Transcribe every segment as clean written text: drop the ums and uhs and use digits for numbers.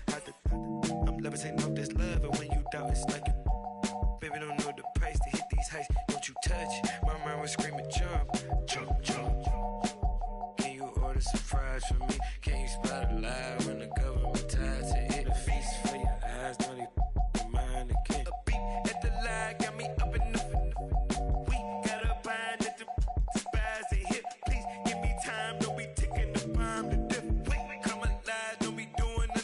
bounce. I'm levitating off this love, and when you doubt, it's like it. Baby, don't know the price to hit these heights. Don't you touch. My mind was screaming, jump, jump, jump. Can you order some fries for me? Can you spot a lie when the government ties to hit a feast for your eyes? Don't even mind the king. A beat at the line got me up in the. We got a bind at the spies they hit. Please give me time. Don't be ticking the bomb to death. Wait, come alive. Don't be doing the.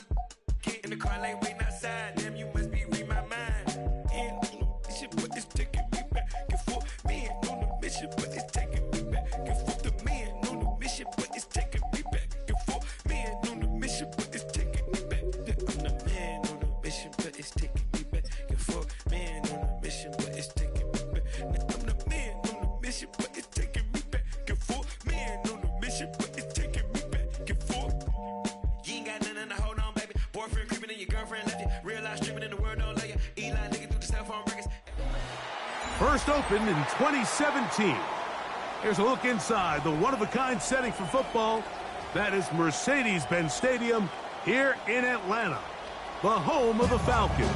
Get in the car lane waiting outside. Damn, you must be reading my mind. And this shit, but it's taking me back and forth. Man on the mission, but it's taking me back and forth. The man on the mission, but it's taking me back and forth. Man on the mission, but it's taking me back. I'm the man on the mission, but it's taking me back and forth. Man on the mission, but it's taking me back. I'm the man on the mission, but it's taking me back and forth. Man on the mission, but it's taking me back and forth. You ain't got nothing to hold on, baby. Boyfriend creeping and your girlfriend left you. Real life streaming in the world don't let you. Eli looking through the cell phone records. First opened in 2017. Here's a look inside the one-of-a-kind setting for football. That is Mercedes-Benz Stadium here in Atlanta, the home of the Falcons.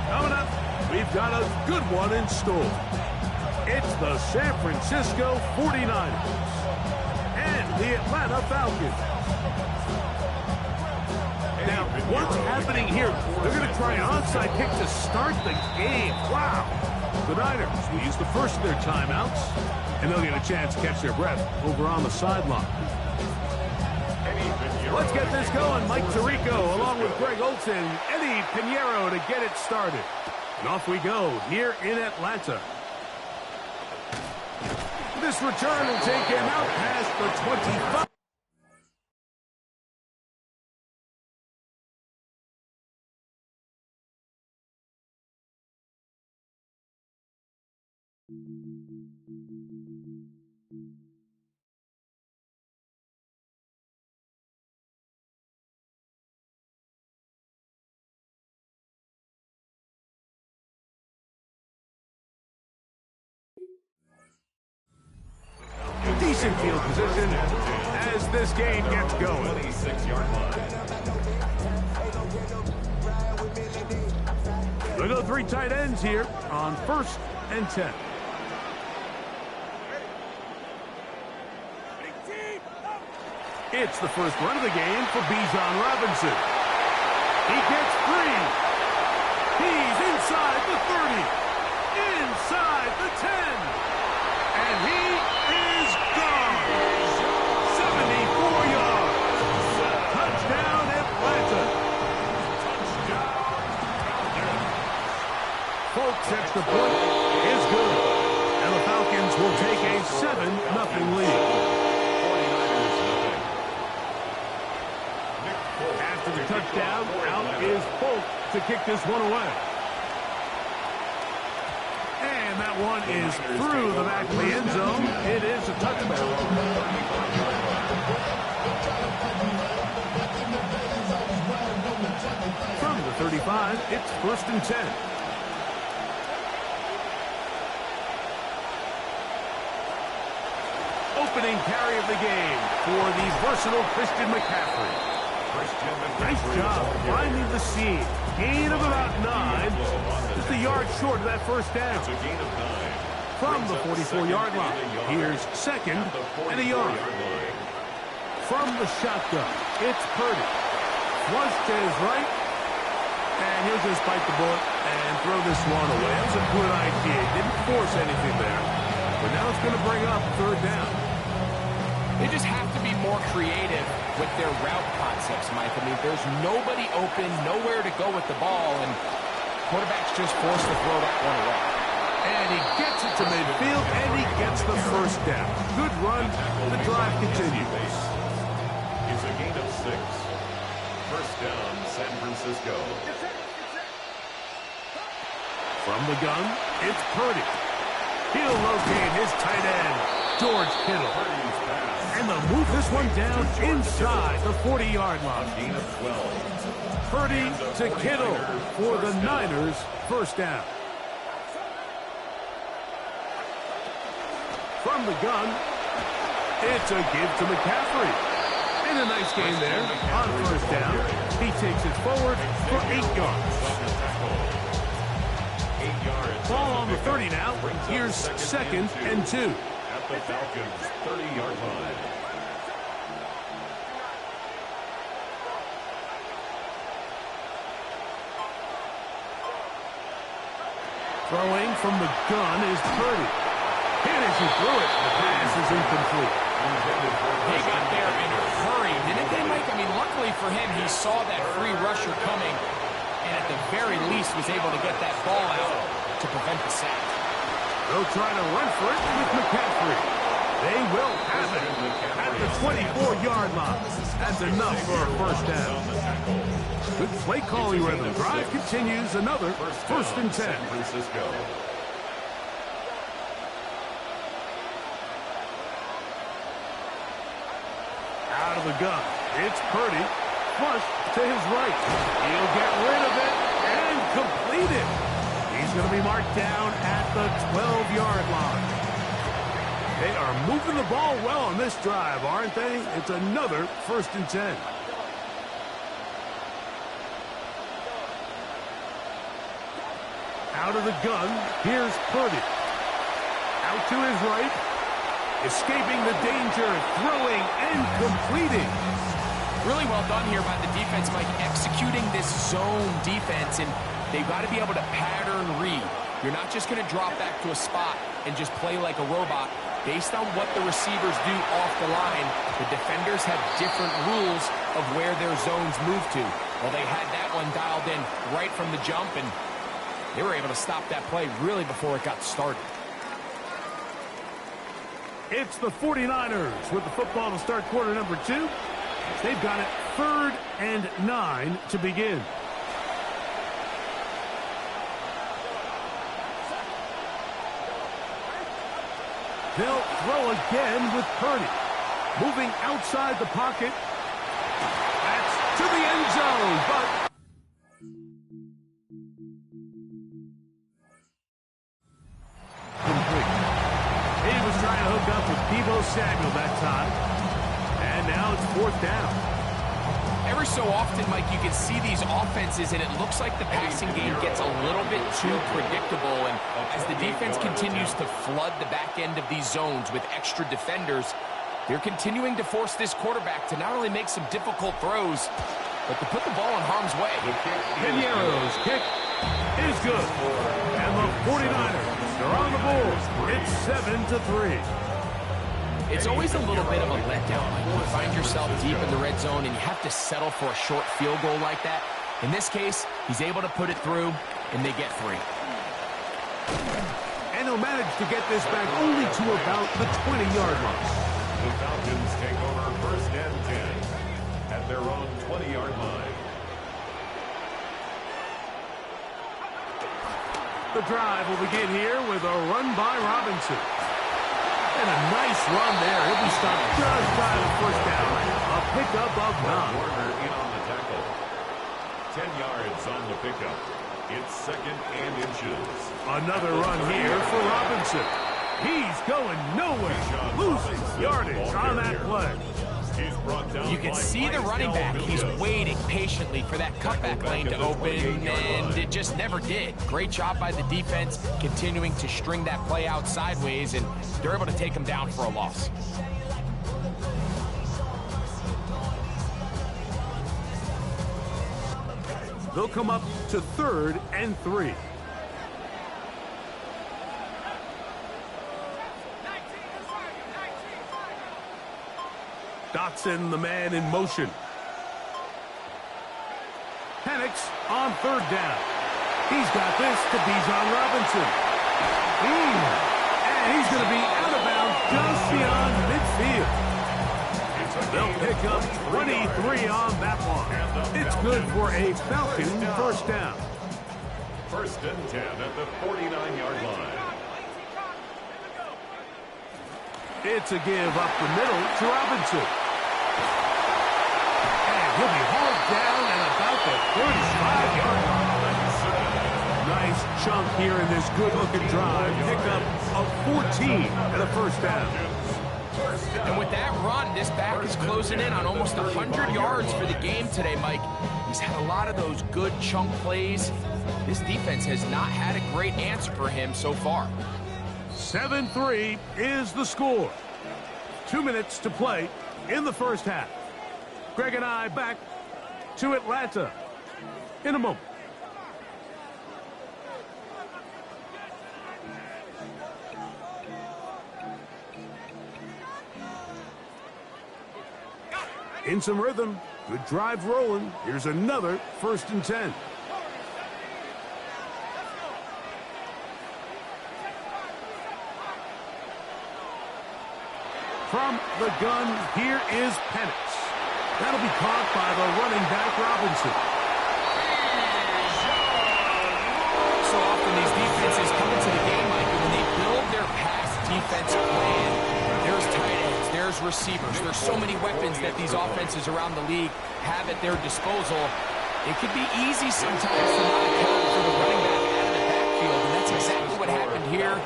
Coming up, we've got a good one in store. It's the San Francisco 49ers and the Atlanta Falcons. Now, what's happening here? They're going to try an onside kick to start the game. Wow. The Niners will use the first of their timeouts, and they'll get a chance to catch their breath over on the sideline. Let's get this going. Mike Tirico along with Greg Olson, Eddie Pinheiro to get it started. And off we go here in Atlanta. This return will take him out past the 25. Decent field position as this game gets going. 26-yard line. We'll go three tight ends here on 1st and 10. It's the first run of the game for Bijan Robinson. He gets free. He's inside the 30. Inside the 10. And he is gone. 74 yards. Touchdown, Atlanta. Folks, extra point is good. And the Falcons will take a 7-0 lead. After the touchdown, out is Polk to kick this one away. And that one is through the back of the end zone. It is a touchdown. From the 35, it's 1st and 10. Opening carry of the game for the versatile Christian McCaffrey. Nice job finding the seam. Gain of about 9. Just a yard short of that first down. From the 44-yard line, here's 2nd and a yard. From the shotgun, it's Purdy. Flush to his right. And he'll just bite the bullet and throw this one away. That was a good idea. Didn't force anything there. But now it's going to bring up 3rd down. They just have to be more creative with their route concepts, Mike. I mean, there's nobody open, nowhere to go with the ball, and quarterback's just forced to throw that one away. And he gets it to midfield, and he gets the first down. Good run. The drive continues. It's a gain of 6. First down, San Francisco. From the gun, it's Purdy. He'll locate his tight end, George Kittle. And they'll move this one down inside the 40-yard line. Gain of 12. Purdy to Kittle for the Niners, first down. From the gun, it's a give to McCaffrey. And And a nice gain there on first down. He takes it forward for 8 yards. 8 yards. Ball on the 30 now. Here's 2nd and 2. At the Falcons' 30-yard line. Throwing from the gun is Purdy. And as he threw it, the pass is incomplete. They got there in a hurry, didn't they, Mike? I mean, luckily for him, he saw that free rusher coming, and at the very least was able to get that ball out to prevent the sack. They'll try to run for it with McCaffrey. They will have it at the 24-yard line. That's enough for a first down. Good play calling rhythm. Drive continues. Another first and 10. San Francisco. Out of the gun. It's Purdy. Flush to his right. He'll get rid of it and complete it. He's going to be marked down at the 12-yard line. They are moving the ball well on this drive, aren't they? It's another first and 10. Out of the gun, here's Purdy. Out to his right. Escaping the danger, throwing and completing. Really well done here by the defense, Mike, executing this zone defense, and they've got to be able to pattern read. You're not just going to drop back to a spot and just play like a robot. Based on what the receivers do off the line, the defenders have different rules of where their zones move to. Well, they had that one dialed in right from the jump, and they were able to stop that play really before it got started. It's the 49ers with the football to start quarter number 2. They've got it 3rd and 9 to begin. They'll throw again with Purdy. Moving outside the pocket. That's to the end zone, but complete. He was trying to hook up with Deebo Samuel that time. And now it's 4th down. Every so often, Mike, you can see these offenses, and it looks like the passing game gets a little bit too predictable. And as the defense continues to flood the back end of these zones with extra defenders, they're continuing to force this quarterback to not only make some difficult throws, but to put the ball in harm's way. Piniero's kick is good. And the 49ers, they're on the board. It's 7-3. It's always a little bit of a letdown. Like you find yourself deep in the red zone and you have to settle for a short field goal like that. In this case, he's able to put it through, and they get 3. And he'll manage to get this back only to about the 20-yard line. The Falcons take over 1st and 10 at their own 20-yard line. The drive will begin here with a run by Robinson. And a nice run there. He'll be stopped just by the first down. A pickup of 9. Warner in on the tackle. 10 yards on the pickup. It's 2nd and inches. Another run here for Robinson. He's going nowhere. Losing yardage on that play. He's brought down. You can see the running back. He's waiting patiently for that cutback lane to open, and it just never did. Great job by the defense, continuing to string that play out sideways, and they're able to take him down for a loss. They'll come up to 3rd and 3. Dotson, the man in motion. Penix on 3rd down. He's got this to Bijan Robinson. And he's going to be out of bounds just beyond midfield. They'll pick up 23 on that one. It's good for a Falcon first down. 1st and 10 at the 49-yard line. It's a give up the middle to Robinson. And he'll be hauled down at about the 35-yard line. Nice chunk here in this good-looking drive. Pick up of 14 and a first down. And with that run, this back is closing in on almost 100 yards for the game today, Mike. He's had a lot of those good chunk plays. This defense has not had a great answer for him so far. 7-3 is the score. 2 minutes to play in the first half. Greg and I back to Atlanta in a moment. In some rhythm, good drive rolling. Here's another 1st and 10. From the gun, here is Penix. That'll be caught by the running back, Robinson. So often these defenses come into the game, Mike, and when they build their pass defense plan, there's tight ends, there's receivers, there's so many weapons that these offenses around the league have at their disposal. It could be easy sometimes to not account for the running back out of the backfield, and that's exactly what happened here.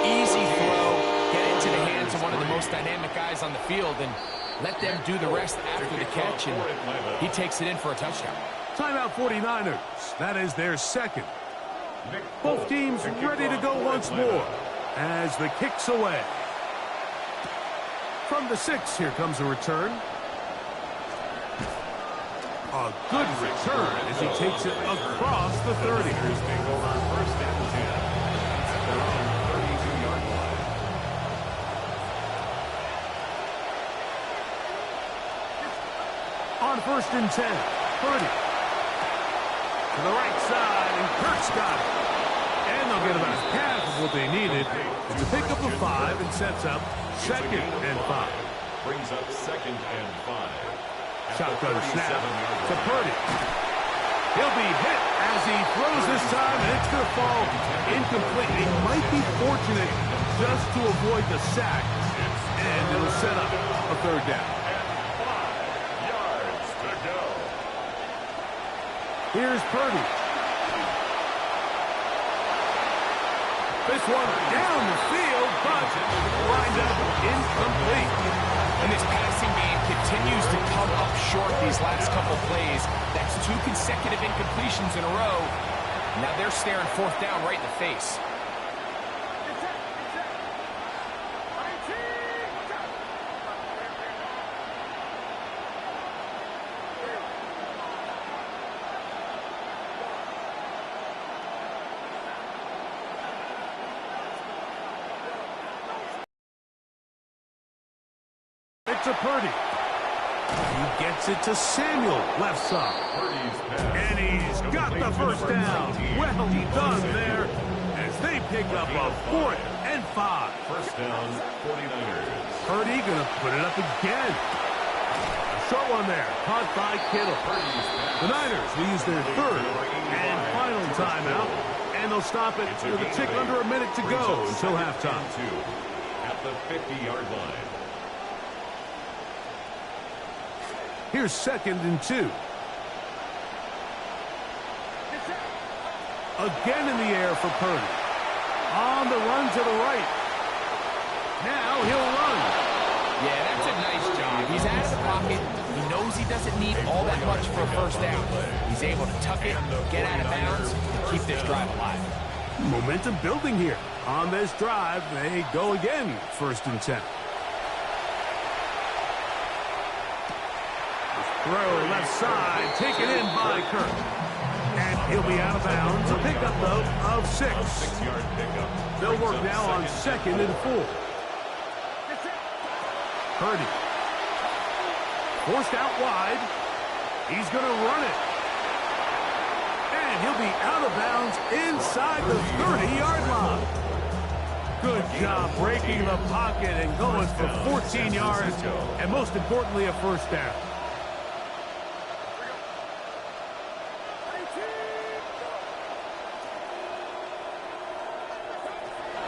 Easy throw, get into the hands of one of the most dynamic guys on the field, and let them do the rest after the catch, and he takes it in for a touchdown. Timeout 49ers. That is their second. Both teams ready to go once more as the kick's away. From the 6, here comes a return. A good return as he takes it across the 30. On 1st and 10, Purdy. To the right side, and Kurt's got it. And they'll get about half of what they needed to pick up a 5 and sets up 2nd and 5. Brings up 2nd and 5. Shotgun snap to Purdy. He'll be hit as he throws this time, and it's going to fall incomplete. He might be fortunate just to avoid the sack, and it'll set up a 3rd down. Here's Purdy. This one down the field, but lined up incomplete. And this passing game continues to come up short these last couple plays. That's 2 consecutive incompletions in a row. Now they're staring 4th down right in the face. To Purdy. He gets it to Samuel, left side. And he's got the 1st down. Well done there as they pick up a 4th and 5. 1st down, 49ers. Purdy gonna put it up again. A short one there, caught by Kittle. The Niners will use their 3rd and final timeout, and they'll stop it with a tick under a minute to go until halftime. At the 50-yard line. Here's 2nd and 2. Again in the air for Purdy. On the run to the right. Now he'll run. Yeah, that's a nice job. He's out of the pocket. He knows he doesn't need all that much for a 1st down. He's able to tuck it, get out of bounds, and keep this drive alive. Momentum building here. On this drive, they go again. 1st and 10. Throw left side, taken in by Kirk. And he'll be out of bounds. A pickup, though, of 6. 6-yard pickup. They'll work now on 2nd and 4. Purdy. Forced out wide. He's going to run it. And he'll be out of bounds inside the 30-yard line. Good job breaking the pocket and going for 14 yards. And most importantly, a 1st down.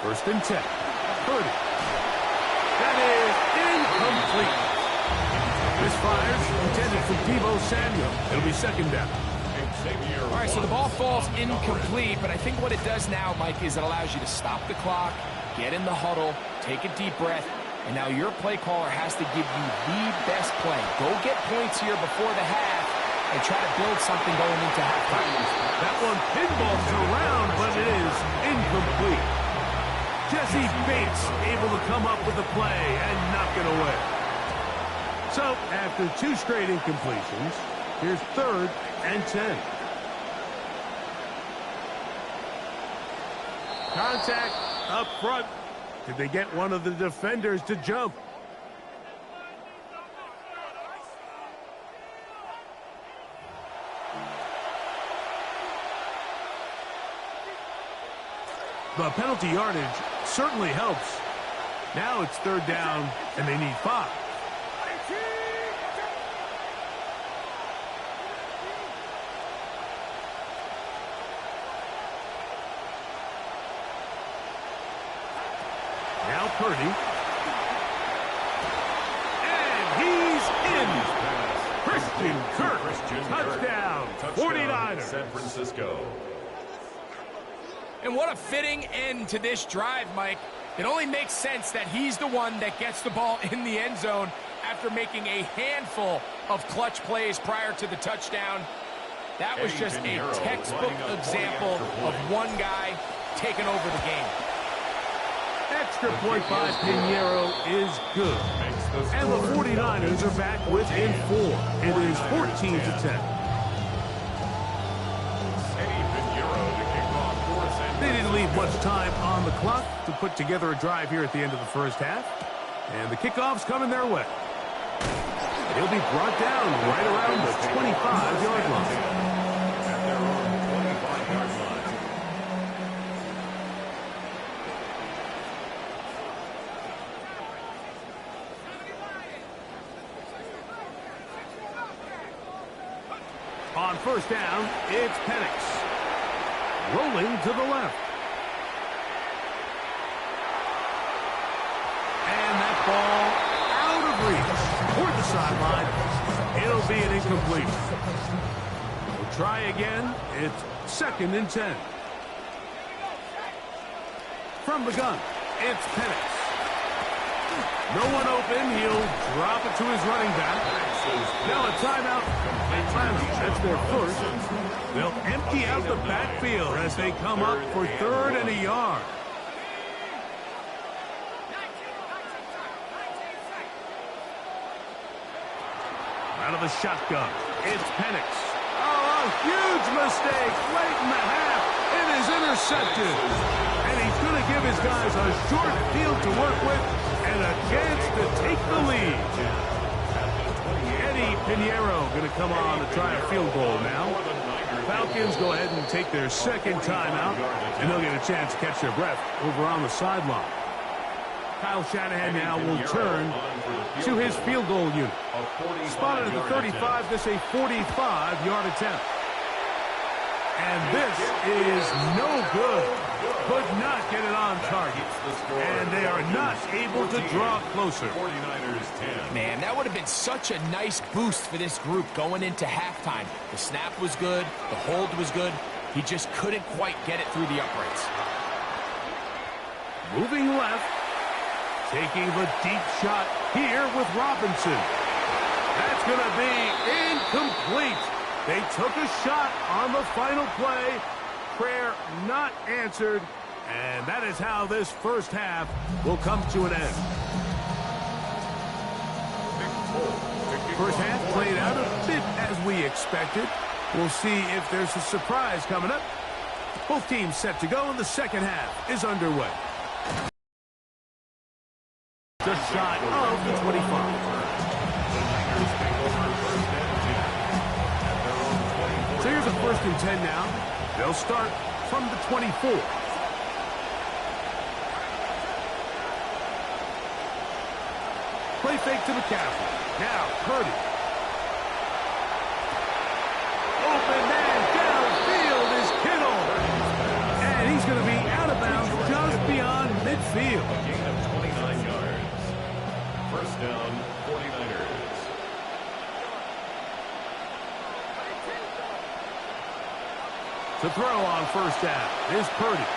First and 10. Purdy. That is incomplete. Misfires intended for Deebo Samuel. It'll be 2nd down. All right, so the ball falls incomplete, but I think what it does now, Mike, is it allows you to stop the clock, get in the huddle, take a deep breath, And now your play caller has to give you the best play. Go get points here before the half and try to build something going into halftime. That one pinballs around, but it is incomplete. Jesse Bates able to come up with the play and knock it away. So, after 2 straight incompletions, here's 3rd and 10. Contact up front. Did they get one of the defenders to jump? The penalty yardage certainly helps. Now it's 3rd down, and they need 5. Now Purdy. And he's in. Christian Kirk. Touchdown. 49ers. San Francisco. And what a fitting end to this drive, Mike. It only makes sense that he's the one that gets the ball in the end zone after making a handful of clutch plays prior to the touchdown. That was just a textbook example of one guy taking over the game. Extra point by Pinheiro is good. And the 49ers are back within 4. It is 14-10. They didn't leave much time on the clock to put together a drive here at the end of the first half. And the kickoff's coming their way. He'll be brought down right around the 25-yard line. At their own 25-yard line. On first down, it's Penix. Rolling to the left. And that ball out of reach toward the sideline. It'll be an incomplete. We'll try again. It's 2nd and 10. From the gun, it's Penix. No one open. He'll drop it to his running back. Now a timeout. That's their first. They'll empty out the backfield as they come up for 3rd and a yard. Out of the shotgun, it's Penix. Oh, a huge mistake late in the half. It is intercepted. And he's going to give his guys a short field to work with and a chance to take the lead. Pinheiro going to come on to try a field goal now. Falcons go ahead and take their 2nd timeout, and they'll get a chance to catch their breath over on the sideline. Kyle Shanahan now will turn to his field goal unit. Spotted at the 35, this a 45-yard attempt. And this is no good. Could not get it on target. And they are not able to draw closer. Man, that would have been such a nice boost for this group going into halftime. The snap was good. The hold was good. He just couldn't quite get it through the uprights. Moving left. Taking the deep shot here with Robinson. That's going to be incomplete. They took a shot on the final play. Prayer not answered. And that is how this first half will come to an end. First half played out a bit as we expected. We'll see if there's a surprise coming up. Both teams set to go, and the second half is underway. Just shy of the 25. So here's a 1st and 10 now. They'll start from the 24. Play fake to McCaffrey. Now Purdy. Open man downfield is Kittle. And he's going to be out of bounds just beyond midfield. Gain of 29 yards. First down, 49ers. To throw on first down is Purdy.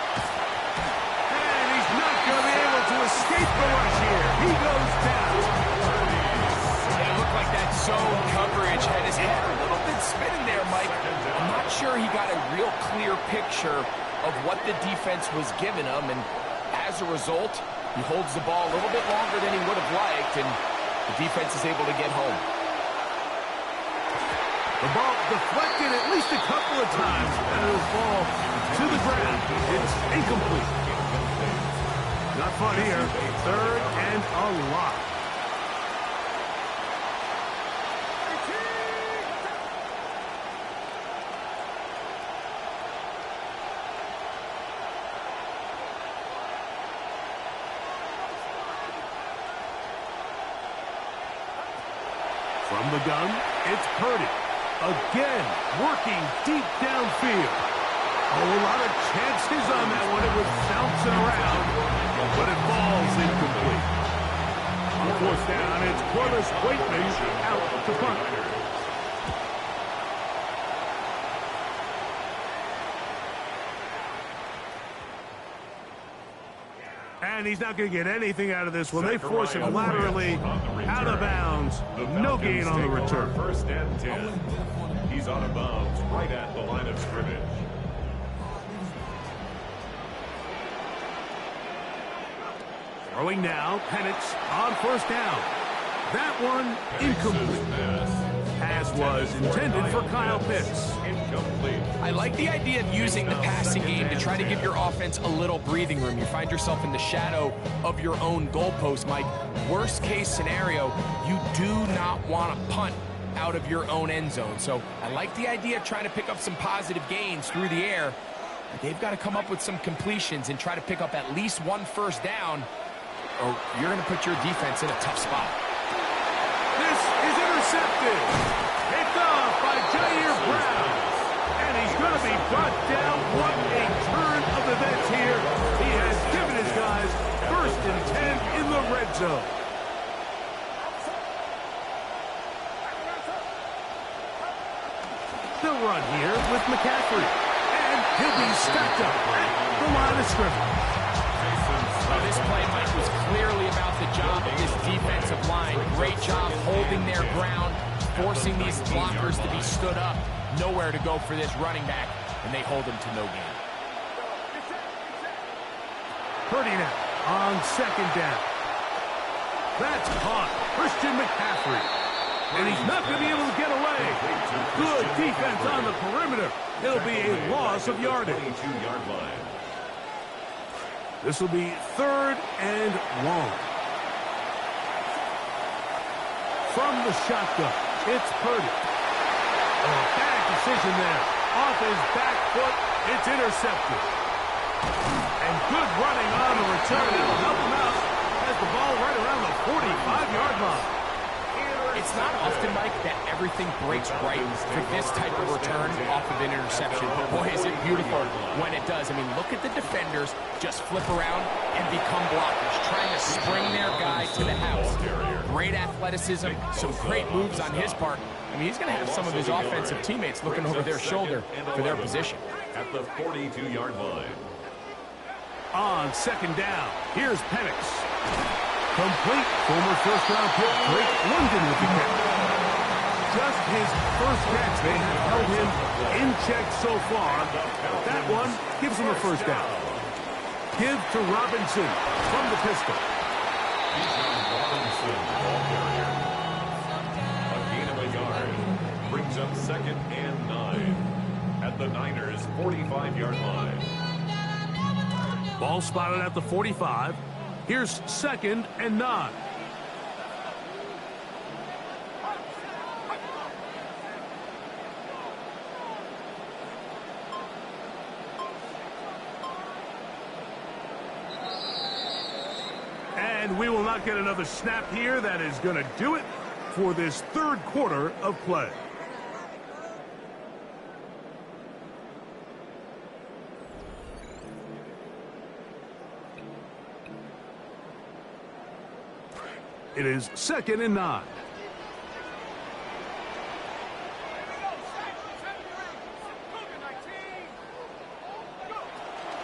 And he's not going to be able to escape the rush here. He goes down. It looked like that zone coverage had his head a little bit spinning there, Mike. I'm not sure he got a real clear picture of what the defense was giving him, and as a result, he holds the ball a little bit longer than he would have liked, and the defense is able to get home. The ball deflected at least a couple of times, and it'll fall to the ground. It's incomplete. Not fun here. Third and a lot. From the gun, it's Purdy. Again, working deep downfield. Oh, a lot of chances on that one. It was bouncing around, but it falls incomplete. On fourth down, it's Corliss Waitman out to punt. And he's not going to get anything out of this one. They force him laterally out of bounds. No gain on the return. First and 10. He's out of bounds right at the line of scrimmage. Throwing now, Penix on first down. That one incomplete. As was intended for Kyle Pitts. Incomplete. I like the idea of using the passing game to try to give your offense a little breathing room. You find yourself in the shadow of your own goalpost, Mike. Worst case scenario, you do not want to punt out of your own end zone. So I like the idea of trying to pick up some positive gains through the air. But they've got to come up with some completions and try to pick up at least one first down, or you're going to put your defense in a tough spot. This is intercepted. Picked off by Jair Brown. And he's going to be brought down. What a turn of events here. He has given his guys first and 10 in the red zone. They'll run here with McCaffrey. And he'll be stacked up at the line of scrimmage. Well, this play, Mike, was clearly about the job of this defensive line. Great job holding their ground, forcing these blockers to be stood up. Nowhere to go for this running back, and they hold him to no gain. Purdy now on second down. That's caught. Christian McCaffrey. And he's not going to be able to get away. Good defense on the perimeter. It'll be a loss of yardage. 22-yard line. This will be third and long. From the shotgun, it's Purdy. Oh, bad decision there. Off his back foot, it's intercepted. And good running on the return. It'll help him out. Has the ball right around the 45-yard line. It's not often, Mike, that everything breaks right for this type of return off of an interception. But boy, is it beautiful when it does. I mean, look at the defenders just flip around and become blockers, trying to spring their guy to the house. Great athleticism, some great moves on his part. I mean, he's going to have some of his offensive teammates looking over their shoulder for their position. At the 42-yard line. On second down, here's Penix. Complete. Former first-round pick Drake London with the catch. Just his first catch. They have held him in check so far. That one gives him a first down. Give to Robinson from the pistol. Robinson, ball carrier. A gain of a yard. Brings up second and 9. At the Niners' 45-yard line. Ball spotted at the 45. Here's second and 9. And we will not get another snap here. That is going to do it for this third quarter of play. It is second and 9.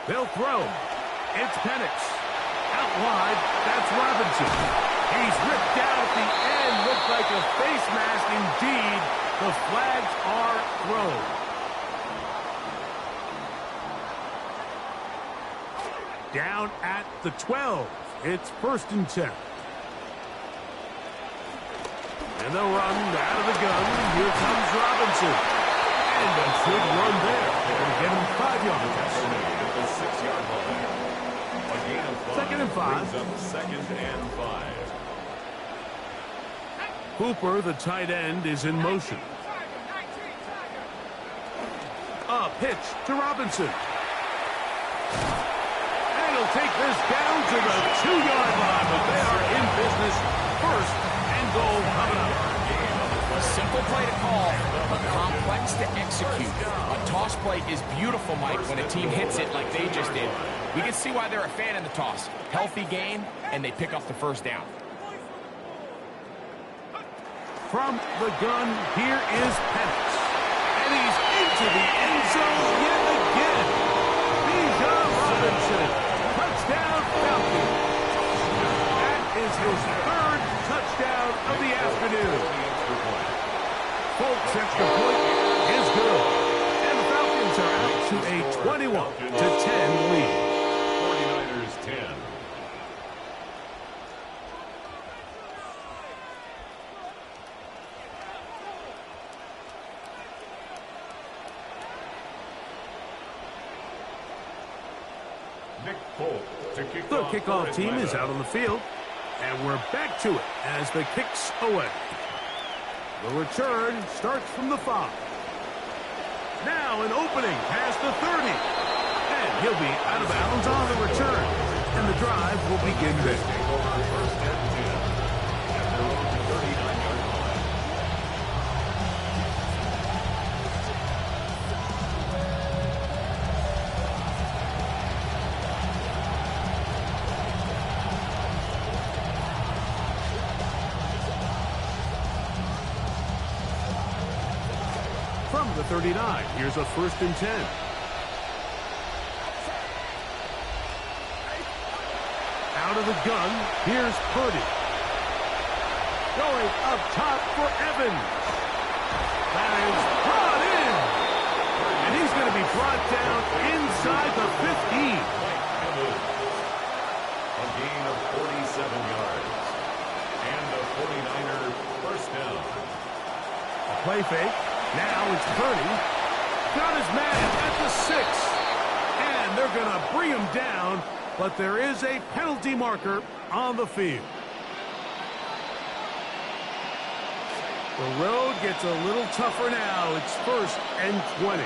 They'll throw. It's Penix. Out wide. That's Robinson. He's ripped down at the end. Looked like a face mask indeed. The flags are thrown. Down at the 12. It's 1st and 10. And they'll run out of the gun. Here comes Robinson. And a good run there. They're going to get him 5 yards. At the 6-yard line. A gain of 5. 2nd and 5. Brings up 2nd and 5. Hooper, the tight end, is in motion. A pitch to Robinson. And he'll take this down to the 2-yard line, but they are in business. 1st and goal coming up. A simple play to call, but complex to execute. A toss play is beautiful, Mike, when a team hits it like they just did. We can see why they're a fan in the toss. Healthy game, and they pick up the 1st down. From the gun, here is Penix. And he's into the end zone yet again. Bijan Robinson. Touchdown, Falcons. That is his 3rd touchdown of the afternoon. Folks, extra point is good. And the Falcons are out to a 21-10 lead. 49ers 10. The kickoff team is out on the field, and we're back to it as the kicks away. The return starts from the 5. Now an opening past the 30. And he'll be out of bounds on the return. And the drive will begin there. From the 39, here's a 1st and 10. Out of the gun, here's Purdy. Going up top for Evans. That is brought in. And he's going to be brought down inside the 15. A gain of 47 yards. And a 49er 1st down. A play fake. Now it's Purdy. Got his man at the 6. And they're going to bring him down, but there is a penalty marker on the field. The road gets a little tougher now. It's 1st and 20.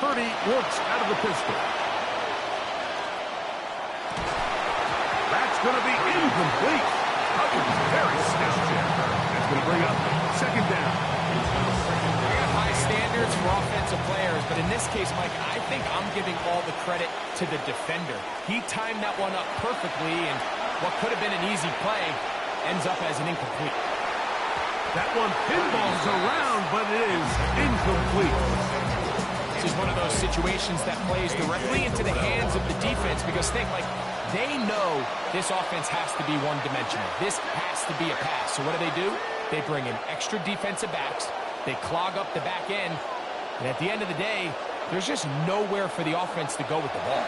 Purdy works out of the pistol. That's going to be incomplete. Very stout there. That's going to bring up 2nd down. We have high standards for offensive players, but in this case, Mike, I think I'm giving all the credit to the defender. He timed that one up perfectly, and what could have been an easy play ends up as an incomplete. That one pinballs around, but it is incomplete. This is one of those situations that plays directly into the hands of the defense because they know this offense has to be one-dimensional. This has to be a pass. So what do? They bring in extra defensive backs. They clog up the back end. And at the end of the day, there's just nowhere for the offense to go with the ball.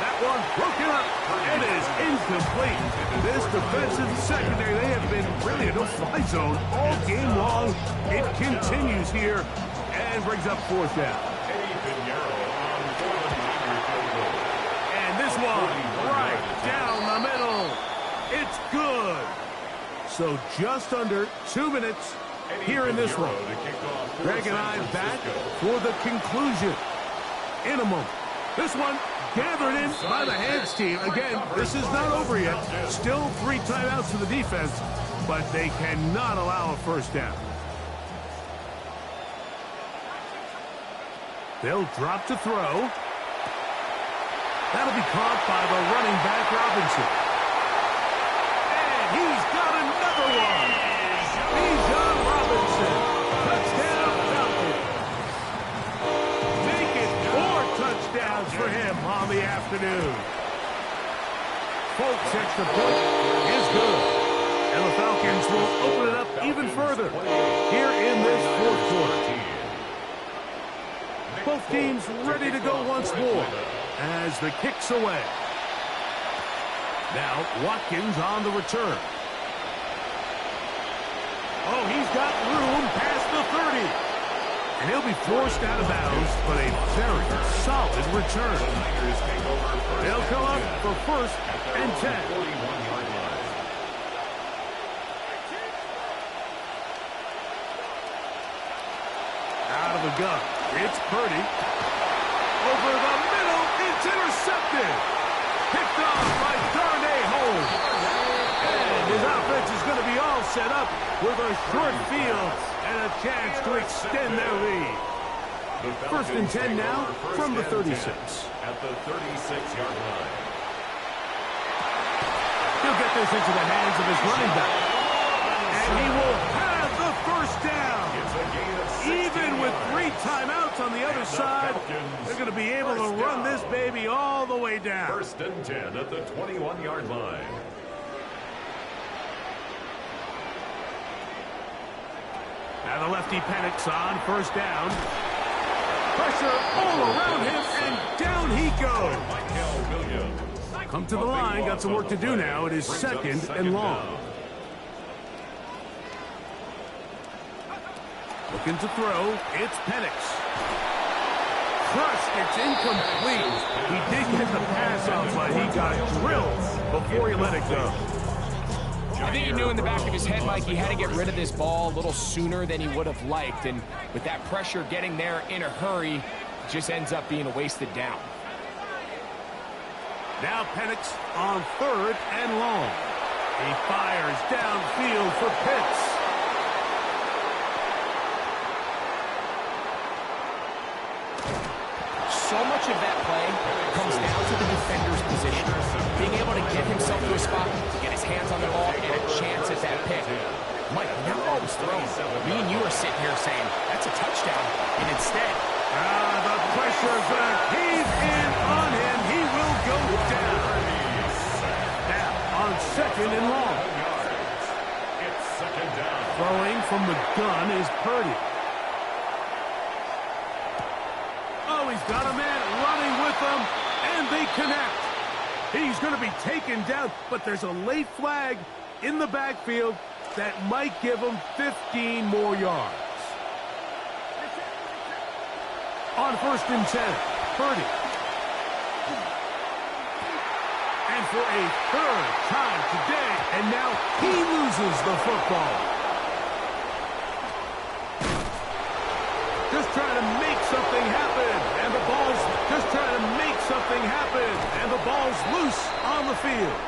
That one broken up. It is incomplete. This defensive secondary, they have been really a no-fly zone all game long. It continues here and brings up 4th down. And this one right down the middle. It's good. So just under 2 minutes here in this one. Greg and I back for the conclusion in a moment. This one gathered in by the hands team. Again, this is not over yet. Still 3 timeouts for the defense, but they cannot allow a 1st down. They'll drop to throw. That'll be caught by the running back, Robinson. And he's got another one. Bijan Robinson. Touchdown, Falcons. on the afternoon. Folks, extra point is good. And the Falcons will open it up even further here in this fourth quarter. Both teams ready to go once more as the kick's away. Now Watkins on the return. Oh, he's got room past the 30. And he'll be forced out of bounds, but a very solid return. They'll come up for first and 10. Out of the gun. It's Purdy. Over the middle. It's intercepted. Picked off by Darnay Holmes. And his offense is going to be all set up with a short field and a chance to extend their lead. First and 10 now from the 36. At the 36-yard line. He'll get this into the hands of his running back. And he will have the first down. Even with 3 timeouts on the other side, they're going to be able to run this baby all the way down. First and 10 at the 21-yard line. Now the lefty Penix on first down. Pressure all around him, and down he goes. Come to the line, got some work to do now. It is second and long. Looking to throw, it's Penix. Crushed, it's incomplete. He did get the pass off, but he got drilled before he let it go. I think he knew in the back of his head, Mike, he had to get rid of this ball a little sooner than he would have liked. And with that pressure getting there in a hurry, it just ends up being a wasted down. Now Penix on third and long. He fires downfield for Pitts. So much of that play comes down to the defender's position. Being able to get himself to a spot, to get his hands on the ball, and a chance at that pick. Mike, now ball was thrown. Me and you are sitting here saying, that's a touchdown. And instead... the pressure's going to heave in on him. He will go down. Now, on second and long. It's second down. Throwing from the gun is Purdy. Oh, he's got a man running with them, and they connect. He's going to be taken down, but there's a late flag in the backfield that might give him 15 more yards. On first and 10, Purdy. And for a third time today, and now he loses the football. Just trying to make something happen, and the ball's just trying to make something happen, and the ball's loose on the field.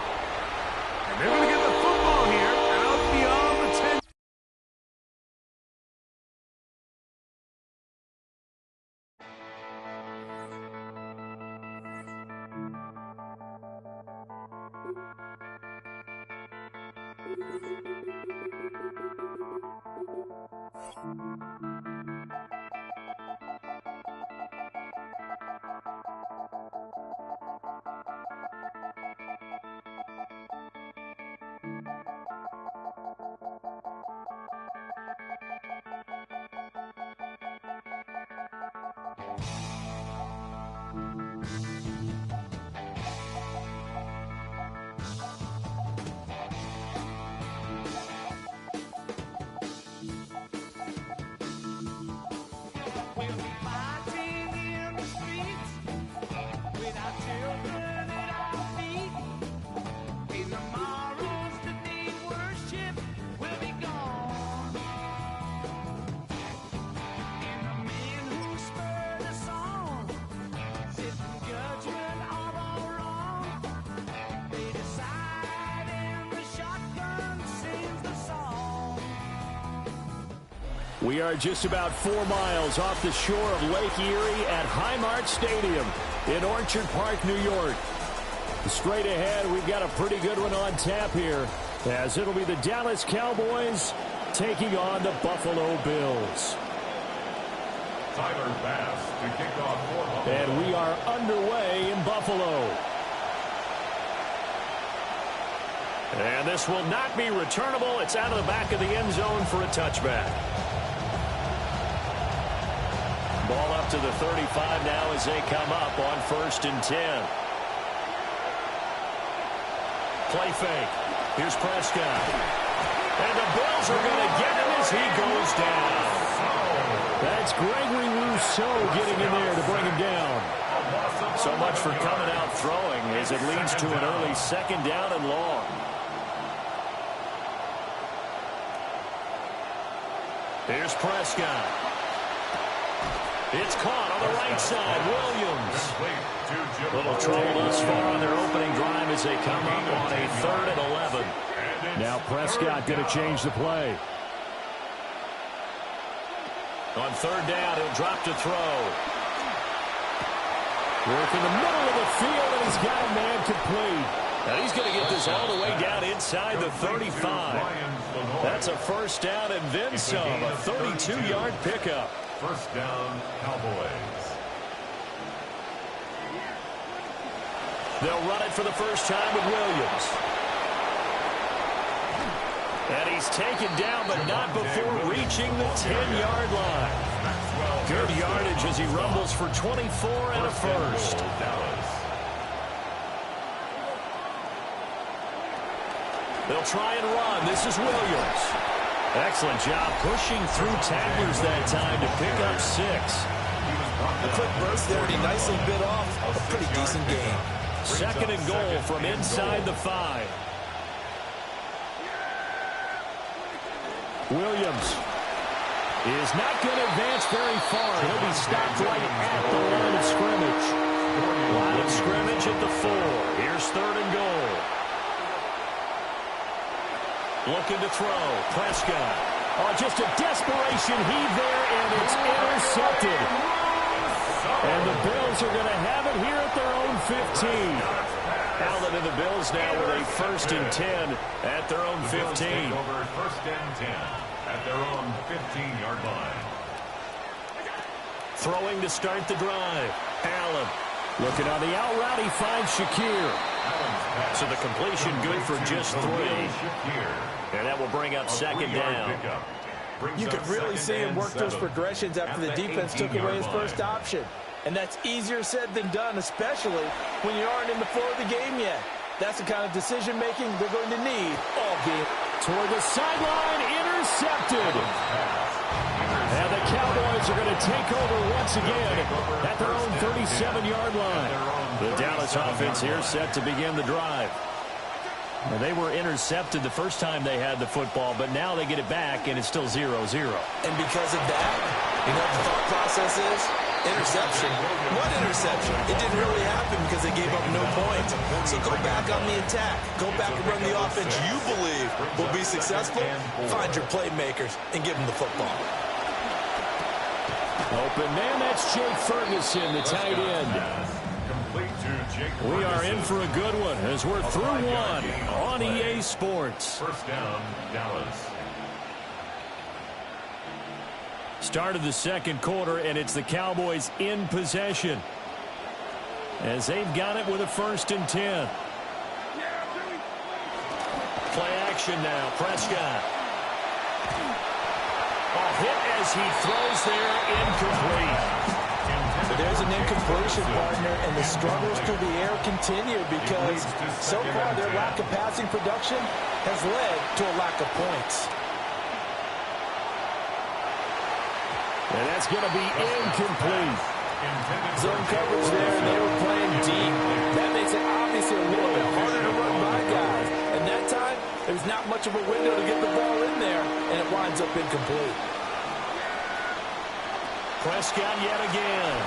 And they're going to get the football here out beyond the 10. We are just about 4 miles off the shore of Lake Erie at Highmark Stadium in Orchard Park, New York. Straight ahead, we've got a pretty good one on tap here, as it'll be the Dallas Cowboys taking on the Buffalo Bills. Tyler Bass to kick off for Buffalo. And we are underway in Buffalo. And this will not be returnable. It's out of the back of the end zone for a touchback. Ball up to the 35 now as they come up on 1st and 10. Play fake. Here's Prescott. And the Bills are going to get him as he goes down. That's Gregory Rousseau getting in there to bring him down. So much for coming out throwing as it leads to an early 2nd down and long. Here's Prescott. It's caught on the right side. Williams. Little trouble thus far on their opening drive as they come up on a 3rd and 11. Now Prescott going to change the play. On 3rd down, he'll drop to throw. Work in the middle of the field, and he's got a man complete. Now he's going to get this all the way down inside the 35. That's a 1st down and then some. A 32-yard pickup. 1st down, Cowboys. They'll run it for the first time with Williams. And he's taken down, but not before reaching the 10-yard line. Good yardage as he rumbles for 24 and a 1st. They'll try and run. This is Williams. Excellent job pushing through tacklers that time to pick up 6. A quick burst there, and he nicely bit off a pretty decent gain. 2nd and goal from inside the 5. Williams is not going to advance very far. He'll be stopped right at the line of scrimmage. Line of scrimmage at the 4. Here's 3rd and goal. Looking to throw. Prescott. Oh, just a desperation heave there, and it's intercepted. And the Bills are going to have it here at their own 15. Allen and the Bills now with a 1st and 10 at their own 15. Over 1st and 10 at their own 15-yard line. Throwing to start the drive. Allen looking on the out route. He finds Shakir. So the completion good for just 3. And that will bring up 2nd down. You could really see him work those progressions after the defense took away his first option. And that's easier said than done, especially when you aren't in the flow of the game yet. That's the kind of decision-making they're going to need all game. Toward the sideline, intercepted. And the Cowboys are going to take over once again at their own 37-yard line. The Dallas offense here set to begin the drive. Well, they were intercepted the first time they had the football, but now they get it back, and it's still 0-0. And because of that, you know what the thought process is? Interception. What interception? It didn't really happen because they gave up no points. So go back on the attack. Go back and run the offense you believe will be successful. Find your playmakers and give them the football. Open man, that's Jake Ferguson, the tight end. We are in for a good one as we're through one on EA Sports. 1st down, Dallas. Start of the 2nd quarter, and it's the Cowboys in possession as they've got it with a 1st and 10. Play action now. Prescott. Hit as he throws there, incomplete. But there's an incompletion, partner, and the struggles through the air continue because so far their lack of passing production has led to a lack of points. And that's going to be incomplete. Zone coverage there, and they were playing deep. That makes it obviously a little bit harder to run by guys. And that time, there's not much of a window to get the ball in there, and it winds up incomplete. Prescott yet again.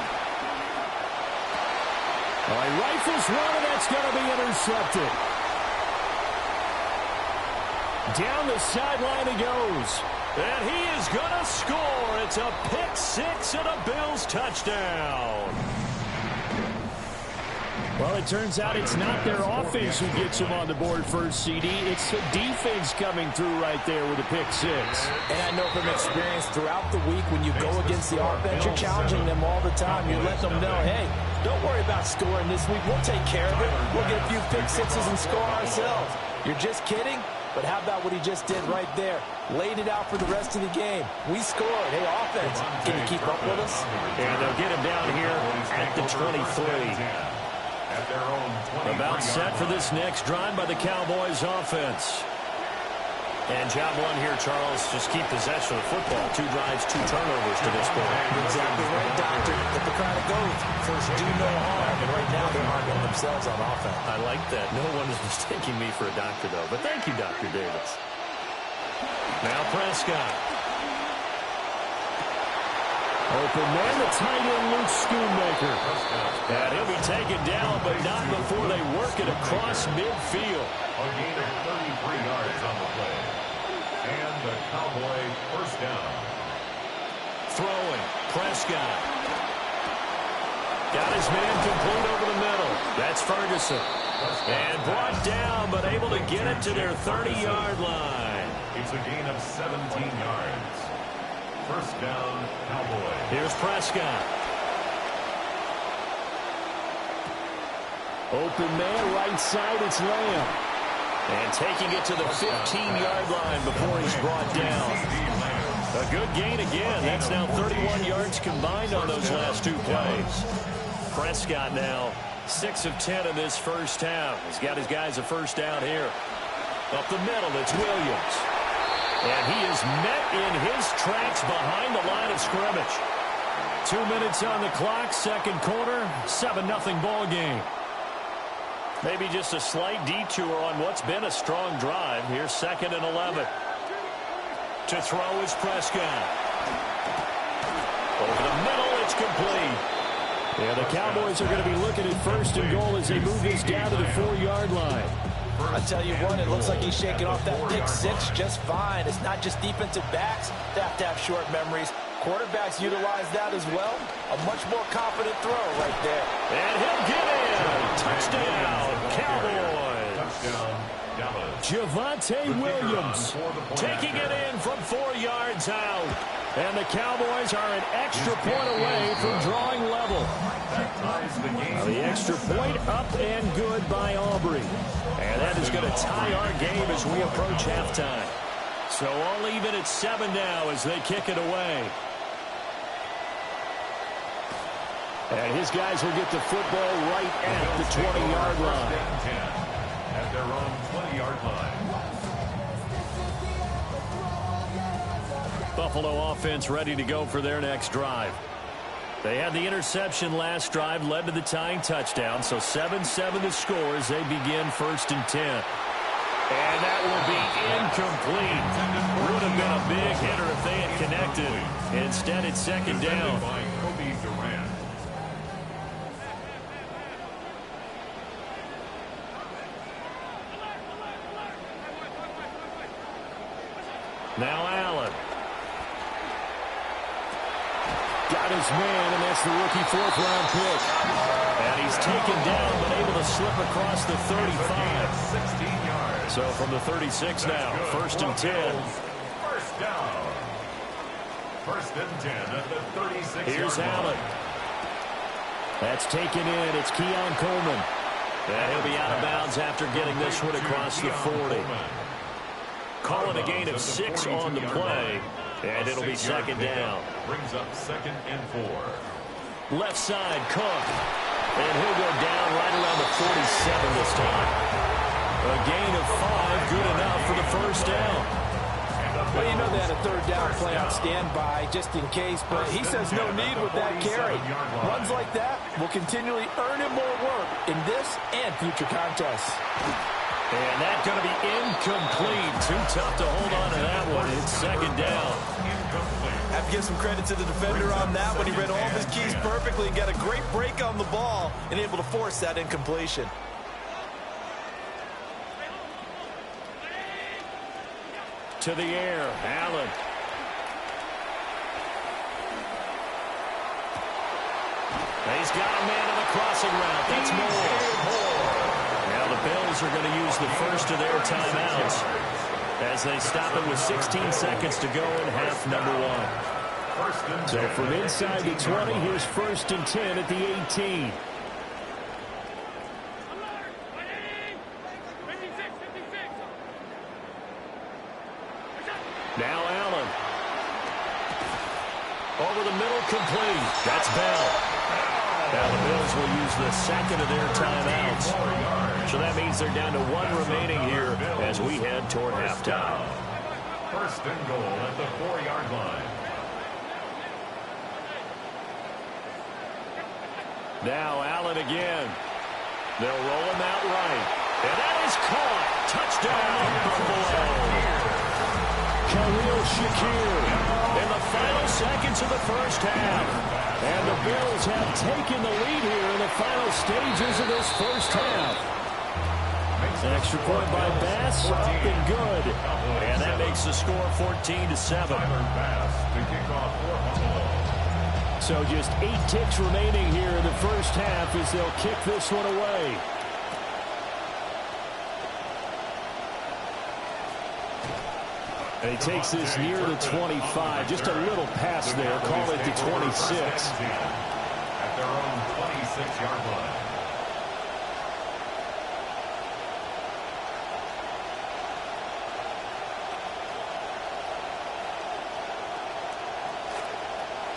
All right, rifles one, and that's going to be intercepted. Down the sideline he goes. And he is going to score. It's a pick 6 and a Bills touchdown. Well, it turns out it's not their offense who gets them on the board first, CD. It's the defense coming through right there with a pick six. And I know from experience throughout the week when you go against the offense, you're challenging them all the time. You let them know, hey, don't worry about scoring this week. We'll take care of it. We'll get a few pick sixes and score ourselves. You're just kidding? But how about what he just did right there? Laid it out for the rest of the game. We scored. Hey, offense, can you keep up with us? And they'll get him down here at the 23. About set for this next drive by the Cowboys offense. And job one here, Charles, just keep possession of the football. 2 drives, 2 turnovers to this point. Exactly right, Doctor. But the crowd of goes. First, do no harm. And right now, they're harming themselves on offense. I like that. No one is mistaking me for a doctor, though. But thank you, Dr. Davis. Now Prescott. Open man, the tight end, Luke Schoonmaker. And he'll be taken down, but not before they work it across midfield. A gain of 33 yards on the play. And the Cowboy first down. Throwing, Prescott. Got his man complete over the middle. That's Ferguson. And brought down, but able to get it to their 30-yard line. It's a gain of 17 yards. First down, Cowboys. Here's Prescott. Open man, right side, it's Lamb. And taking it to the 15-yard line before he's brought down. A good gain again. That's now 31 yards combined on those last 2 plays. Prescott now 6 of 10 in this first half. He's got his guys a first down here. Up the middle, it's Williams. And he is met in his tracks behind the line of scrimmage. 2 minutes on the clock, second quarter, 7-0 ball game. Maybe just a slight detour on what's been a strong drive. Here's 2nd and 11. To throw is Prescott. Over the middle, it's complete. Yeah, the Cowboys are going to be looking at 1st and goal as they move this down to the 4-yard line. I tell you what, it looks like he's shaking off that pick six just fine. It's not just defensive backs that have to have short memories. Quarterbacks utilize that as well. A much more confident throw right there. And he'll get in. Touchdown, Cowboys. Touchdown, Dallas. Javonte Williams taking it in from 4 yards out. And the Cowboys are an extra point away from drawing level. That ties the game. The extra point up and good by Aubrey. And that is going to tie our game as we approach halftime. So all even at 7 now as they kick it away. And his guys will get the football right at the 20-yard line. At their own 20-yard line. Buffalo offense ready to go for their next drive. They had the interception last drive, led to the tying touchdown, so 7-7 the score as they begin 1st and 10. And that will be incomplete. Would have been a big hitter if they had connected. Instead, it's 2nd down. Now Allen. Got his man, and that's the rookie 4th-round pick. And he's taken down, but able to slip across the 35. 16 yards. So from the 36 now, 1st and 10. First down. 1st and 10 at the 36-yard line. Here's Allen. That's taken in. It's Keon Coleman. And he'll be out of bounds after getting this one across the 40. Calling a gain of 6 on the play. And it'll be 2nd down. Brings up 2nd and 4. Left side, Cook. And he'll go down right around the 47 this time. A gain of 5, good enough for the first down. Well, you know they had a 3rd down play on standby just in case, but he says no need with that carry. Runs like that will continually earn him more work in this and future contests. And that's going to be incomplete. Too tough to hold on to that one. It's 2nd down. Have to give some credit to the defender on that when he read all of his keys perfectly and got a great break on the ball and able to force that incompletion. To the air, Allen. He's got a man on the crossing route. That's Moore. Now the Bills are going to use the first of their timeouts as they stop it with 16 seconds to go in half number one. So from inside the 20, here's 1st and 10 at the 18. Now Allen. Over the middle, complete. That's Bell. Now the Bills will use the second of their timeouts. So that means they're down to 1 remaining here as we head toward halftime. 1st and goal at the 4-yard line. Now Allen again. They'll roll him out right. And that is caught. Touchdown, Buffalo. Khalil Shakir in the final seconds of the first half. And the Bills have taken the lead here in the final stages of this first half. An extra point by Bass, up and good. And that makes the score 14-7. So just 8 ticks remaining here in the first half as they'll kick this one away. And he takes this near the 25. Just a little pass there. Call it the 26. At their own 26-yard line.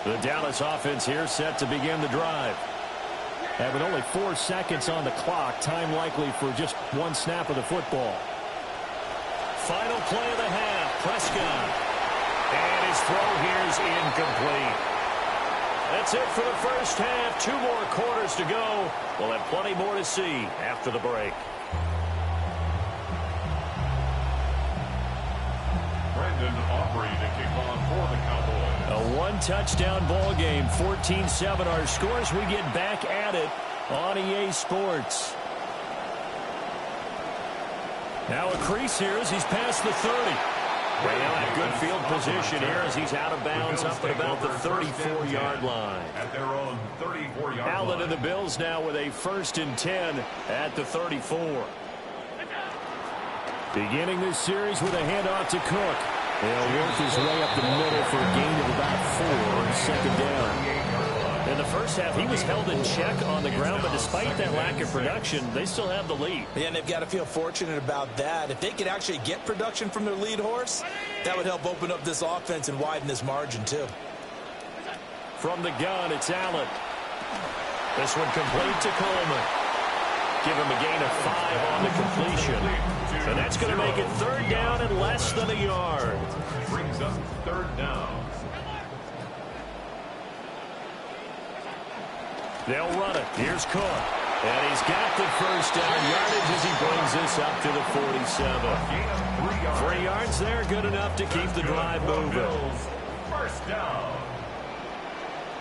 The Dallas offense here set to begin the drive. Having only 4 seconds on the clock. Time likely for just 1 snap of the football. Final play of the half. Prescott. And his throw here is incomplete. That's it for the first half. 2 more quarters to go. We'll have plenty more to see after the break. Brandon Aubrey to kick on for the Cowboys. A 1-touchdown ball game. 14-7 our scores. We get back at it on EA Sports. Now a crease here as he's past the 30. Well, at good field position here as he's out of bounds up at about the 34-yard line. At their own 34-yard line. Allen and the Bills now with a 1st and 10 at the 34. Beginning this series with a handoff to Cook. He'll work his way up the middle for a gain of about 4 on 2nd down. In the first half, he was held in check on the ground, but despite that lack of production, they still have the lead. Yeah, and they've got to feel fortunate about that. If they could actually get production from their lead horse, that would help open up this offense and widen this margin, too. From the gun, it's Allen. This one complete to Coleman. Give him a gain of 5 on the completion. And that's going to make it 3rd down and less than a yard. Brings up 3rd down. They'll run it. Here's Cook. And he's got the 1st down yardage as he brings this up to the 47. 3 yards there, good enough to keep the drive moving. 1st down.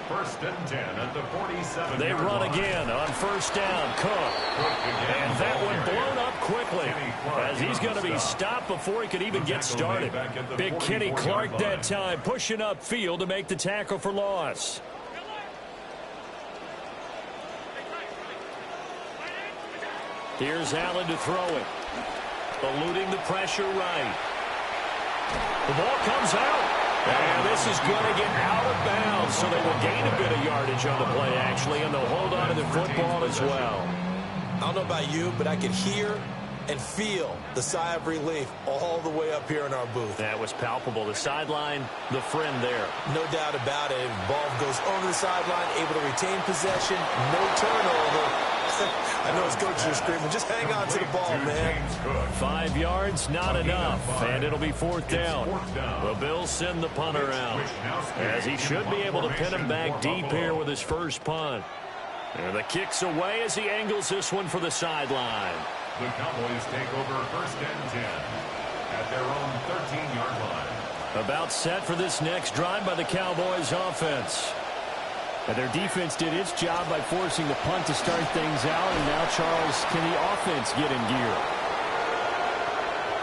1st and 10 at the 47. They run again on 1st down. Cook. And that one blown up quickly as he's going to be stopped before he could even get started. Big Kenny Clark that time pushing upfield to make the tackle for loss. Here's Allen to throw it. Eluding the pressure right. The ball comes out. And this is going to get out of bounds, so they will gain a bit of yardage on the play, actually, and they'll hold on to the football as well. I don't know about you, but I could hear and feel the sigh of relief all the way up here in our booth. That was palpable. The sideline, the friend there. No doubt about it. Ball goes over the sideline, able to retain possession, no turnover. I know his coaches are screaming, just hang on to the ball, man. 5 yards, not enough, and it'll be 4th down. The Bills send the punter out, as he should be able to pin him back deep here with his first punt. And the kick's away as he angles this one for the sideline. The Cowboys take over 1st and 10 at their own 13-yard line. About set for this next drive by the Cowboys offense. And their defense did its job by forcing the punt to start things out. And now, Charles, can the offense get in gear?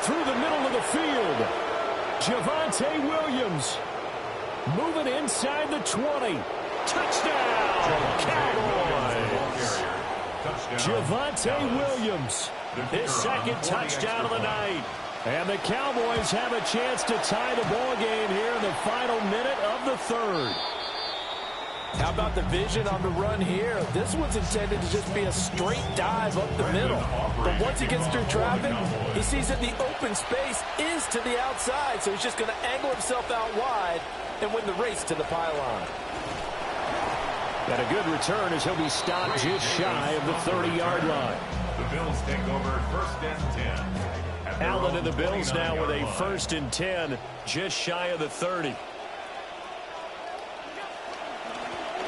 Through the middle of the field, Javonte Williams moving inside the 20. Touchdown, Cowboys. Javonte Williams, his second touchdown of the night. And the Cowboys have a chance to tie the ball game here in the final minute of the third. How about the vision on the run here? This one's intended to just be a straight dive up the middle. But once he gets through traffic, he sees that the open space is to the outside. So he's just going to angle himself out wide and win the race to the pylon. And a good return as he'll be stopped just shy of the 30-yard line. The Bills take over first and 10. Allen and the Bills now with a first and 10, just shy of the 30.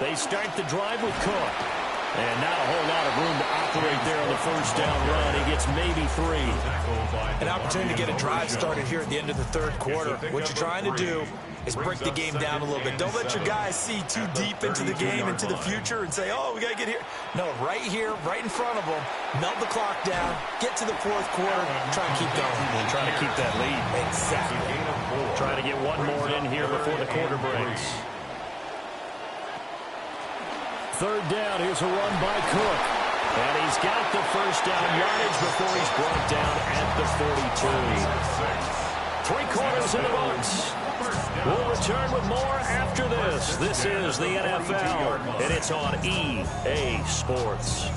They start the drive with Cook. And not a whole lot of room to operate there on the first down run. He gets maybe 3. An opportunity to get a drive started here at the end of the third quarter. What you're trying to do is break the game down a little bit. Don't let your guys see too deep into the game, into the future, and say, oh, we got to get here. No, right here, right in front of them, melt the clock down, get to the fourth quarter, try and keep going. And trying to keep that lead. Exactly. Trying to get one more in here before the quarter breaks. Third down, here's a run by Cook. And he's got the first down yardage before he's brought down at the 42. 3 quarters in the books. We'll return with more after this. This is the NFL, and it's on EA Sports.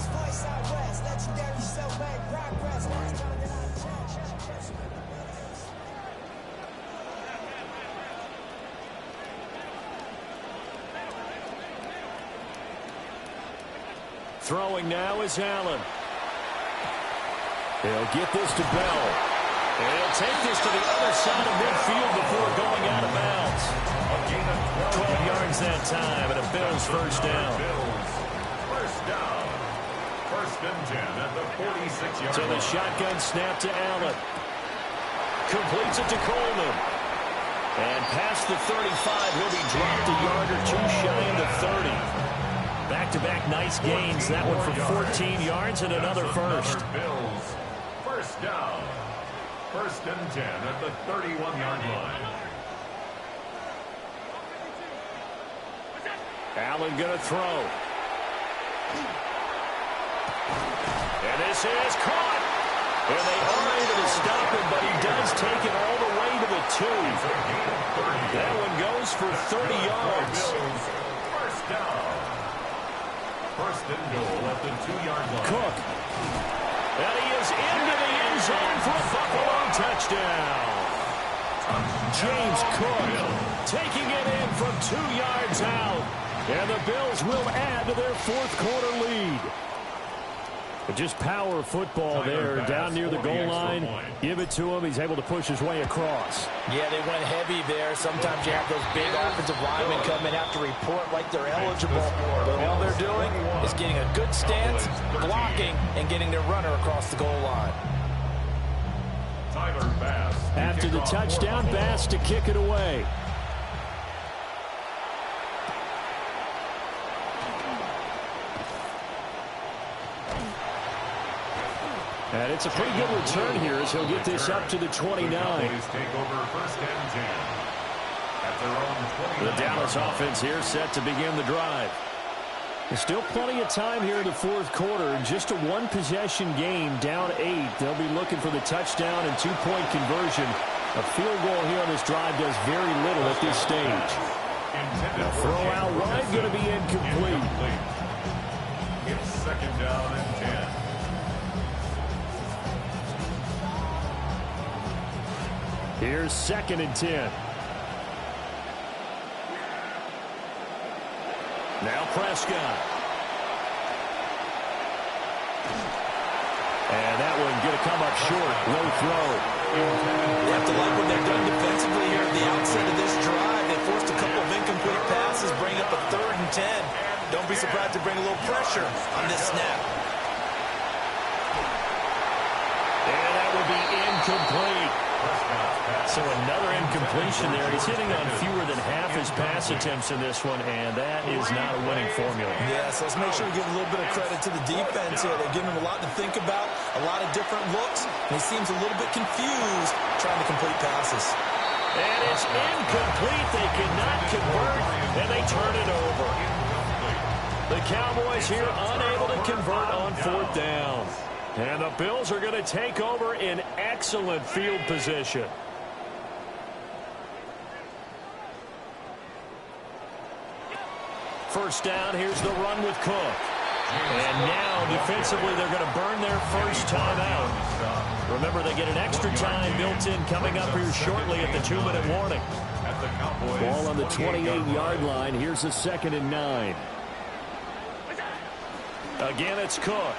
Throwing now is Allen. He'll get this to Bell. And he'll take this to the other side of midfield before going out of bounds. 12 yards that time, and a Bills first down. First down. First and 10 at the 46-yard So the shotgun snap to Allen. Completes it to Coleman. And past the 35, he'll be dropped a yard or two shy of the 30. Back-to-back nice gains. That one for 14 yards and another first. Bills. First down. First and 10 at the 31-yard line. Allen going to throw. And this is caught. And they are able to stop him, but he does take it all the way to the 2. That one goes for 30 yards. First down. First and goal at the 2-yard line. Cook. And he is into the end zone for a Buffalo touchdown. James Cook taking it in from 2 yards out. And the Bills will add to their fourth quarter lead. But just power of football there down near the goal line. Give it to him. He's able to push his way across. Yeah, they went heavy there. Sometimes you have those big offensive linemen come in, have to report like they're eligible. But all they're doing is getting a good stance, blocking, and getting their runner across the goal line. After the touchdown, Bass to kick it away. And it's a pretty good return here as he'll get this up to the 29. The Dallas offense here set to begin the drive. There's still plenty of time here in the fourth quarter. Just a one-possession game, down 8. They'll be looking for the touchdown and two-point conversion. A field goal here on this drive does very little at this stage. The throw out wide going to be incomplete. It's second down and 10. Here's second and 10. Now Prescott. And that one going to come up short. Low throw. They have to like what they've done defensively here at the outset of this drive. They forced a couple of incomplete passes, bring up a third and 10. Don't be surprised to bring a little pressure on this snap. And that would be incomplete. So another incompletion there. He's hitting on fewer than half his pass attempts in this one, and that is not a winning formula. Yeah, so let's make sure we give a little bit of credit to the defense here. They're giving him a lot to think about, a lot of different looks, and he seems a little bit confused trying to complete passes. And it's incomplete. They cannot convert, and they turn it over. The Cowboys here unable to convert on 4th down. And the Bills are going to take over in excellent field position. First down, here's the run with Cook. And now, defensively, they're going to burn their first timeout. Remember, they get an extra time built in coming up here shortly at the 2-minute warning. Ball on the 28-yard line. Here's a 2nd and 9. Again, it's Cook.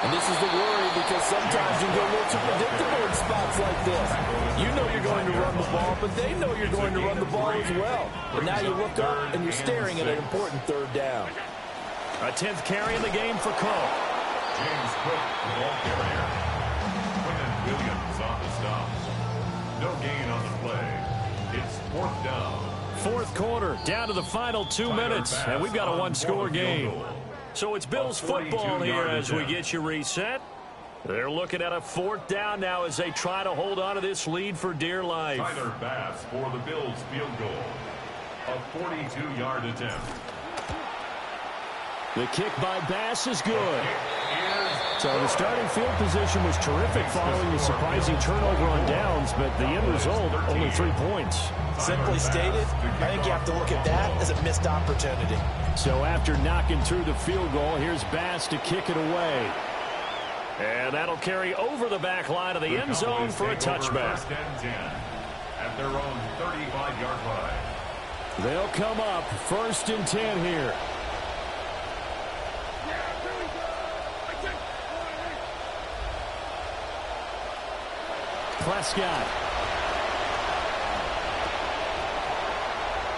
And this is the worry because sometimes you get a little too predictable in spots like this. You know you're going to run the ball, but they know you're going to run the ball as well. But now you look up and you're staring at an important 3rd down. A 10th carry in the game for Cook. James Cook, the ball carrier. Quinton Williams on the stop. No gain on the play. It's 4th down. 4th quarter, down to the final 2 minutes, and we've got a 1-score game. So it's Bills football here as we get you reset. They're looking at a 4th down now as they try to hold on to this lead for dear life. Tyler Bass for the Bills field goal. A 42-yard attempt. The kick by Bass is good. So the starting field position was terrific following the surprising turnover on downs, but the end result, only 3 points. Simply stated, I think you have to look at that as a missed opportunity. So after knocking through the field goal, here's Bass to kick it away. And that'll carry over the back line of the end zone for a touchback. 1st and 10 at their own 35-yard line. They'll come up 1st and 10 here. Prescott.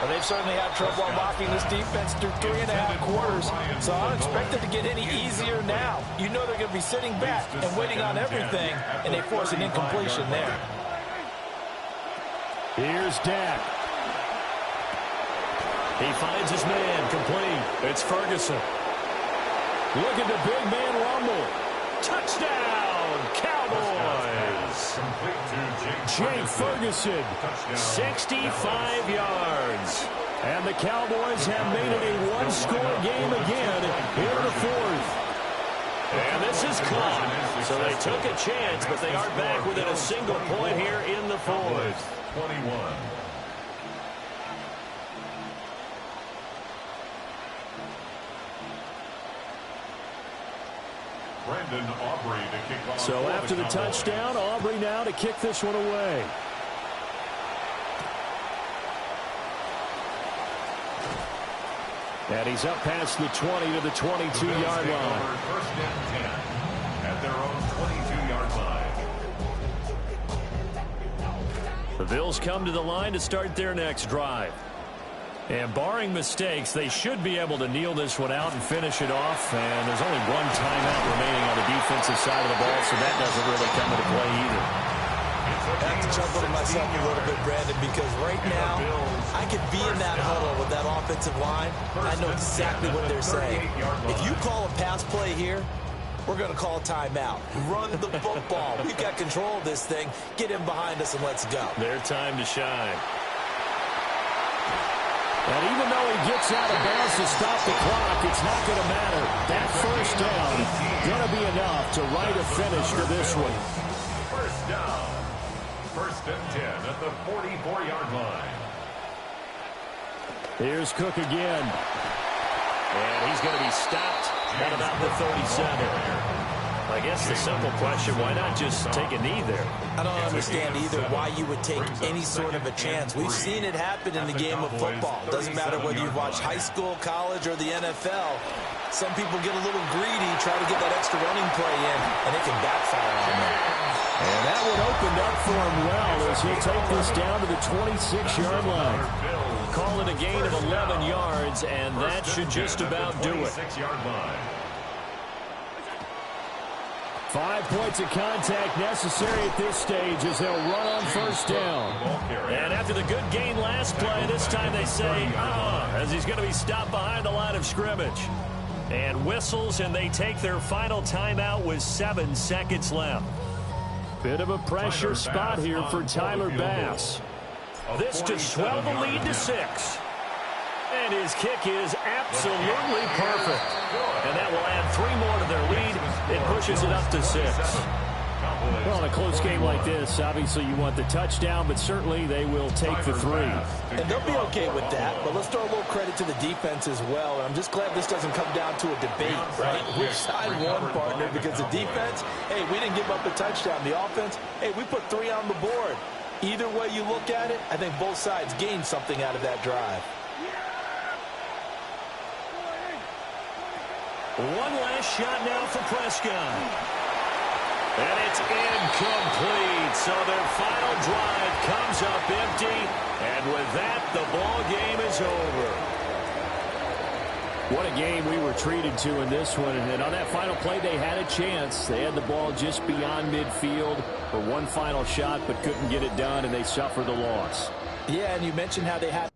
Well, they've certainly had trouble unlocking this defense through 3.5 quarters, so I don't expect it to get any easier now. You know they're going to be sitting back and waiting on everything, and they force an incompletion there. Here's Dak. He finds his man, complete. It's Ferguson. Look at the big man rumble. Touchdown, Cowboys. Jake Ferguson, 65 yards. And the Cowboys have made it a 1-score game again in the 4th. And this is caught. So they took a chance, but they are back within a single point here in the 4th. 21. Brandon Aubrey to kick off. So after the touchdown, Aubrey now to kick this one away. And he's up past the 20 to the 22-yard line. 1st and 10 at their own 22-yard line. The Bills come to the line to start their next drive. And barring mistakes, they should be able to kneel this one out and finish it off. And there's only 1 timeout remaining on the defensive side of the ball, so that doesn't really come into play either. I have to chuckle to myself a little bit, Brandon, because right now, I could be in that huddle with that offensive line. I know exactly what they're saying. If you call a pass play here, we're going to call a timeout. Run the football. We've got control of this thing. Get in behind us and let's go. Their time to shine. And even though he gets out of bounds to stop the clock, it's not going to matter. That first down going to be enough to write a finish to this one. First down. 1st and 10 at the 44-yard line. Here's Cook again. And he's going to be stopped at about the 37. I guess the simple question, why not just take a knee there? I don't understand either why you would take any sort of a chance. We've seen it happen in the game of football. Doesn't matter whether you watch high school, college, or the NFL. Some people get a little greedy, try to get that extra running play in, and it can backfire on them. And that one opened up for him well as he'll take this down to the 26-yard line. Call it a gain of 11 yards, and that should just about do it. 5 points of contact necessary at this stage as they'll run on first down. And after the good gain last play, this time they say, as he's going to be stopped behind the line of scrimmage. And whistles, and they take their final timeout with 7 seconds left. Bit of a pressure spot here for Tyler Bass. This to swell the lead to 6. And his kick is absolutely perfect. And that will add 3 more to their lead. It pushes it up to 6. Well, in a close game like this, obviously you want the touchdown, but certainly they will take the 3. And they'll be okay with that, but let's throw a little credit to the defense as well. And I'm just glad this doesn't come down to a debate, right? Which side won, partner, because the defense, hey, we didn't give up a touchdown. The offense, hey, we put 3 on the board. Either way you look at it, I think both sides gained something out of that drive. One last shot now for Prescott. And it's incomplete. So their final drive comes up empty. And with that, the ball game is over. What a game we were treated to in this one. And on that final play, they had a chance. They had the ball just beyond midfield for one final shot, but couldn't get it done, and they suffer the loss. Yeah, and you mentioned how they had